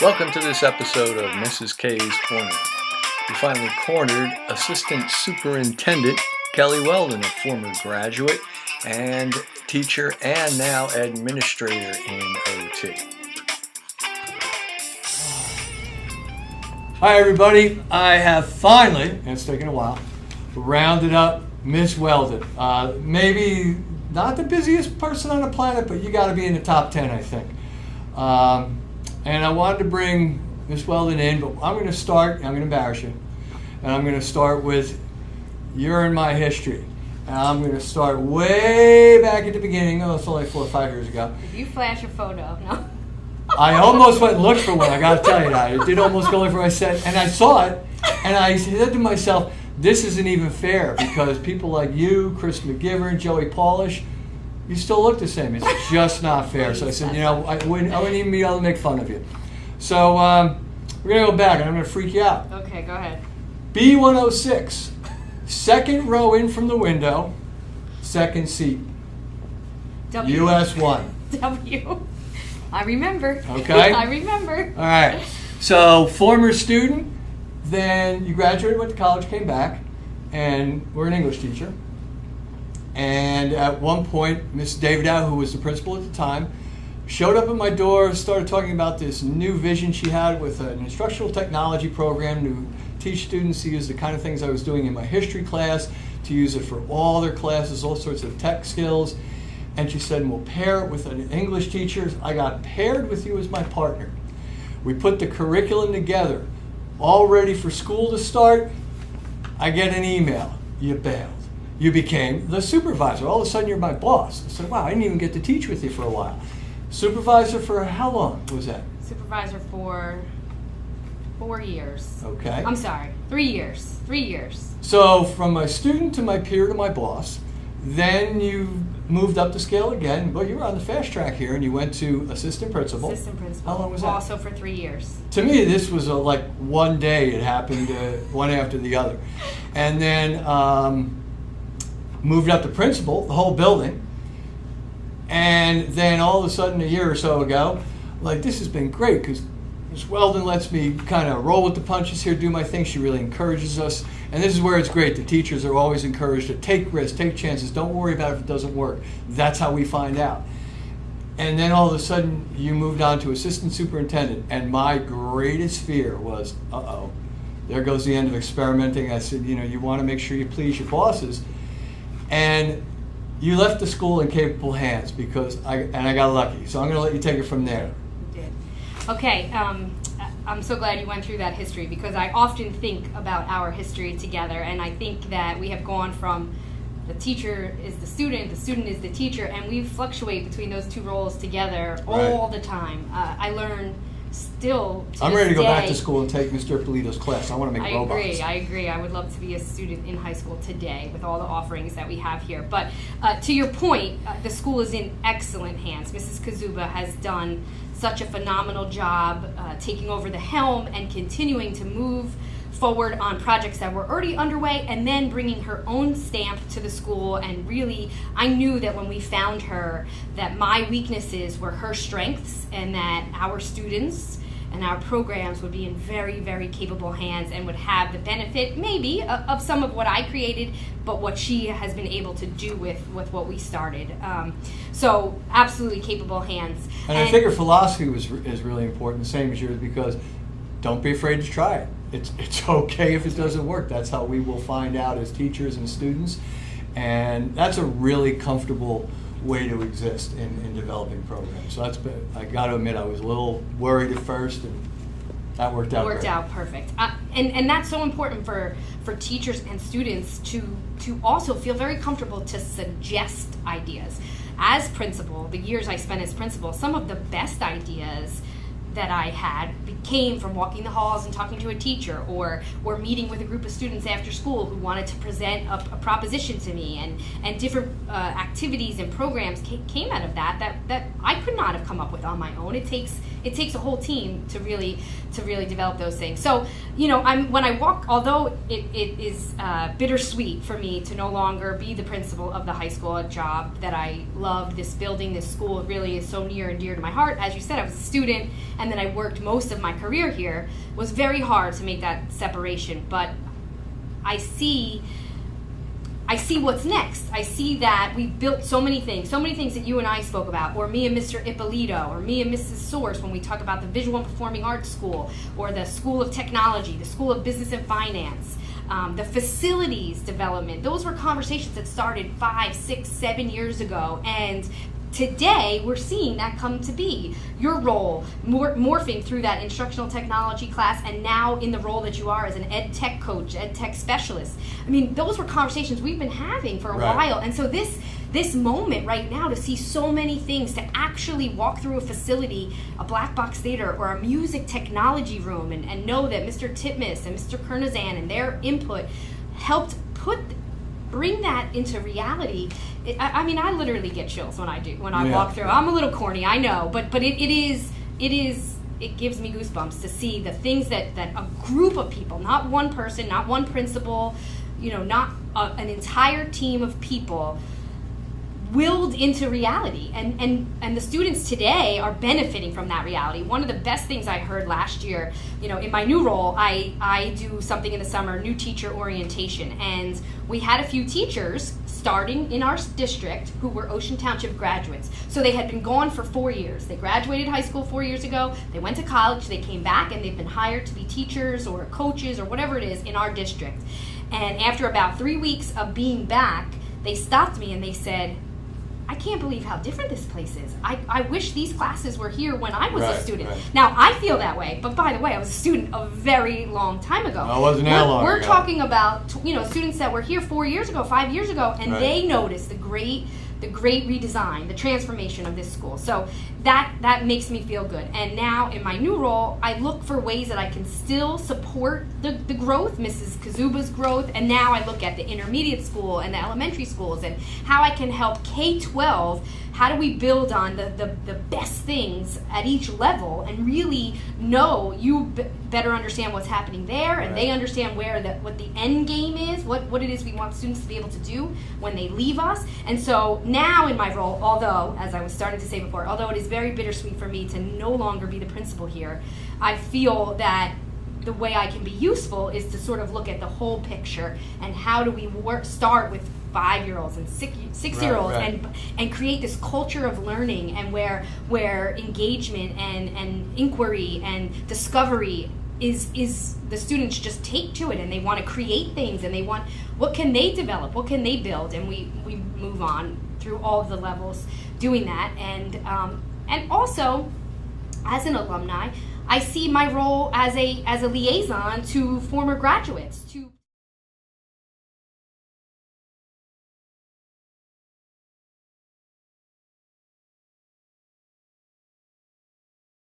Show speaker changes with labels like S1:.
S1: Welcome to this episode of Mrs. K's Korner. We finally cornered Assistant Superintendent Kelly Weldon, a former graduate and teacher and now administrator in OT.
S2: Hi everybody, I have finally, and it's taken a while, rounded up Miss Weldon. Maybe not the busiest person on the planet, but you got to be in the top 10, I think. And I wanted to bring Miss Weldon in, but I'm going to start, I'm going to embarrass you, and I'm going to start with you're in my history. And I'm going to start way back at the beginning. Oh, it's only 4 or 5 years ago.
S3: If you flash a photo, no.
S2: I almost went and looked for one, I got to tell you that. It did almost go over my set, and I saw it, and I said to myself, this isn't even fair, because people like you, Chris McGivern, Joey Polish, you still look the same. It's just not fair. So I said, I wouldn't even be able to make fun of you. So we're going to go back, and I'm going to freak you out.
S3: Okay, go ahead.
S2: B106, second row in from the window, second seat,
S3: W.
S2: US 1.
S3: W. I remember.
S2: Okay.
S3: I remember.
S2: All right. So former student, then you graduated, went to college, came back, and we're an English teacher. And at one point, Miss Davidow, who was the principal at the time, showed up at my door, started talking about this new vision she had with an instructional technology program to teach students to use the kind of things I was doing in my history class, to use it for all their classes, all sorts of tech skills. And she said, we'll pair it with an English teacher. I got paired with you as my partner. We put the curriculum together, all ready for school to start. I get an email. You bailed. You became the supervisor. All of a sudden, you're my boss. I said, wow, I didn't even get to teach with you for a while. Supervisor for how long was that?
S3: Supervisor for 4 years.
S2: Okay.
S3: I'm sorry, 3 years. 3 years.
S2: So from my student to my peer to my boss, then you moved up the scale again. Well, you were on the fast track here, and you went to assistant principal.
S3: Assistant principal.
S2: How long was that?
S3: Also for 3 years.
S2: To me, this was like one day. It happened one after the other. And then moved up to principal, the whole building. And then all of a sudden, a year or so ago, like, this has been great because Ms. Weldon lets me kind of roll with the punches here, do my thing. She really encourages us. And this is where it's great. The teachers are always encouraged to take risks, take chances. Don't worry about it if it doesn't work. That's how we find out. And then all of a sudden, you moved on to assistant superintendent. And my greatest fear was, there goes the end of experimenting. I said, you want to make sure you please your bosses. And you left the school in capable hands because I got lucky. So I'm going to let you take it from there.
S3: You did. Okay. I'm so glad you went through that history because I often think about our history together, and I think that we have gone from the teacher is the student is the teacher, and we fluctuate between those two roles together all the time. I learn still to
S2: I'm ready to go back
S3: day.
S2: to school and take Mr. Polito's class. I want to make robots.
S3: I agree. I would love to be a student in high school today with all the offerings that we have here. But to your point, the school is in excellent hands. Mrs. Kazuba has done such a phenomenal job taking over the helm and continuing to move forward on projects that were already underway and then bringing her own stamp to the school. And really, I knew that when we found her that my weaknesses were her strengths and that our students and our programs would be in very, very capable hands and would have the benefit maybe of some of what I created, but what she has been able to do with what we started. So absolutely capable hands.
S2: And I think her philosophy is really important, the same as yours, because don't be afraid to try it. It's okay if it doesn't work. That's how we will find out as teachers and students. And that's a really comfortable way to exist in developing programs. So I got to admit, I was a little worried at first, and that worked out great.
S3: Worked out perfect. And that's so important for teachers and students to also feel very comfortable to suggest ideas. As principal, the years I spent as principal, some of the best ideas that I had came from walking the halls and talking to a teacher or meeting with a group of students after school who wanted to present a proposition to me, and different activities and programs came out of that I could not have come up with on my own. It takes a whole team to really develop those things. So when I walk, although it is bittersweet for me to no longer be the principal of the high school, a job that I loved, this building, this school, it really is so near and dear to my heart. As you said, I was a student and then I worked most of my career here, was very hard to make that separation. But I see what's next. I see that we've built so many things that you and I spoke about, or me and Mr. Ippolito, or me and Mrs. Source when we talk about the Visual and Performing Arts School, or the School of Technology, the School of Business and Finance, the facilities development. Those were conversations that started 5, 6, 7 years ago, and today we're seeing that come to be. Your role morphing through that instructional technology class, and now in the role that you are as an ed tech coach, ed tech specialist. I mean, those were conversations we've been having for a while, and so this moment right now to see so many things, to actually walk through a facility, a black box theater or a music technology room, and know that Mr. Titmus and Mr. Kernazan and their input helped bring that into reality. I mean, I literally get chills when I walk through. I'm a little corny, I know, but it gives me goosebumps to see the things that a group of people, not one person, not one principal, not an entire team of people, willed into reality, and the students today are benefiting from that reality. One of the best things I heard last year, in my new role, I do something in the summer, new teacher orientation, and we had a few teachers starting in our district who were Ocean Township graduates. So they had been gone for 4 years. They graduated high school 4 years ago, they went to college, they came back, and they've been hired to be teachers or coaches or whatever it is in our district. And after about 3 weeks of being back, they stopped me and they said, I can't believe how different this place is. I wish these classes were here when I was a student. Right. Now, I feel that way, but by the way, I was a student a very long time ago.
S2: I wasn't that long
S3: We're
S2: ago.
S3: Talking about students that were here 4 years ago, 5 years ago, and they noticed the great redesign, the transformation of this school. So that makes me feel good. And now in my new role, I look for ways that I can still support the growth, Mrs. Kazuba's growth, and now I look at the intermediate school and the elementary schools and how I can help K-12. How do we build on the best things at each level and really know better understand what's happening there, and they understand what the end game is, what it is we want students to be able to do when they leave us. And so now in my role, although, as I was starting to say before, although it is very bittersweet for me to no longer be the principal here, I feel that the way I can be useful is to sort of look at the whole picture and how do we start with 5-year-olds and 6-year-olds and create this culture of learning, and where engagement and inquiry and discovery is the students just take to it, and they want to create things, and they want, what can they develop, what can they build, and we move on through all of the levels doing that. And also, as an alumni, I see my role as a liaison to former graduates, to